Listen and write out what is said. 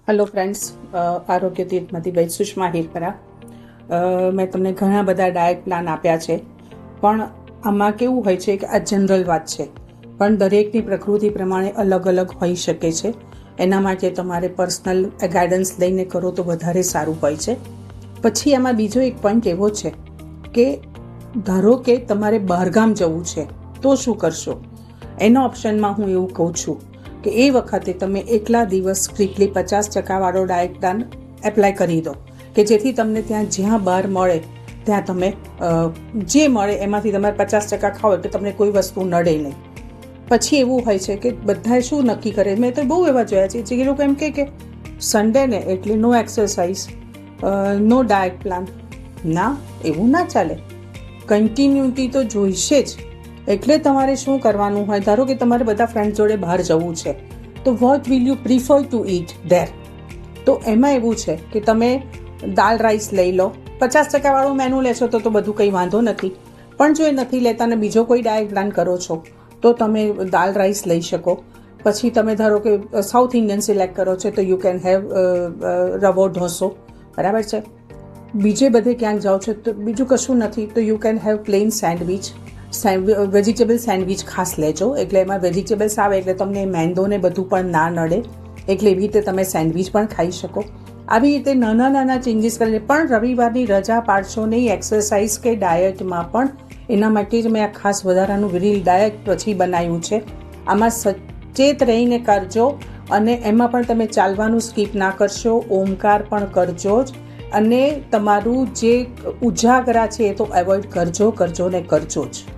Hello friends, આરોગ્ય તીર્થમાંથી ભાઈ સુષ્મા હિરપરા. મેં તમને ઘણા બધા ડાયટ પ્લાન આપ્યા છે, પણ આમાં કેવું હોય છે કે આ જનરલ વાત છે, પણ દરેકની પ્રકૃતિ પ્રમાણે અલગ અલગ હોઈ શકે છે. એના માટે તમારે પર્સનલ ગાઈડન્સ લઈને કરો તો વધારે સારું હોય છે. પછી આમાં બીજો એક પોઈન્ટ એવો છે કે ધારો કે તમારે બહારગામ જવું છે તો શું કરશો? એના ઓપ્શનમાં હું એવું કહું છું કે એ વખતે તમે એકલા દિવસ સ્ટ્રિક્ટલી 50% વાળો ડાયટ પ્લાન એપ્લાય કરી દો, કે જેથી તમને ત્યાં જ્યાં બહાર મળે ત્યાં તમે જે મળે એમાંથી તમારે 50% ખાઓ એટલે તમને કોઈ વસ્તુ નડે નહીં. પછી એવું હોય છે કે બધાએ શું નક્કી કરે, મેં તો બહુ એવા જોયા છે જે લોકો એમ કે સન્ડે ને એટલે નો એક્સરસાઇઝ, નો ડાયટ પ્લાન. ના, એવું ના ચાલે. કન્ટિન્યુટી તો જોઈશે જ. એટલે તમારે શું કરવાનું હોય, ધારો કે તમારે બધા ફ્રેન્ડ જોડે બહાર જવું છે તો what will you prefer to it there? તો એમાં એવું છે કે તમે દાલ રાઈસ લઈ લો. 50% વાળું મેનુ લેશો તો બધું કંઈ વાંધો નથી, પણ જો એ નથી લેતા અને બીજો કોઈ ડાયટ પ્લાન કરો છો તો તમે દાલ રાઈસ લઈ શકો. પછી તમે ધારો કે સાઉથ ઇન્ડિયન સિલેક્ટ કરો છો તો યુ કેન હેવ રવો ઢોસો, બરાબર છે. બીજે બધે ક્યાંક જાઓ છો તો બીજું કશું નથી તો you can have plane sandwich. Vegetable sandwich ખાસ લેજો, એટલે એમાં વેજીટેબલ્સ આવે એટલે તમને મેંદો ને બધું પણ ના નડે, એટલે એવી રીતે તમે સેન્ડવિચ પણ ખાઈ શકો. આવી રીતે નાના નાના ચેન્જીસ કરીને પણ રવિવારની રજા પાડશો નહીં એક્સરસાઇઝ કે ડાયટમાં પણ. એના માટે જ મેં આ ખાસ વધારાનું રીલ ડાયટ પછી બનાવ્યું છે. આમાં સચેત રહીને કરજો, અને એમાં પણ તમે ચાલવાનું સ્કીપ ના કરશો, ઓમકાર પણ કરજો જ, અને તમારું જે ઉજાગરા છે એ તો એવોઇડ કરજો ને કરજો જ.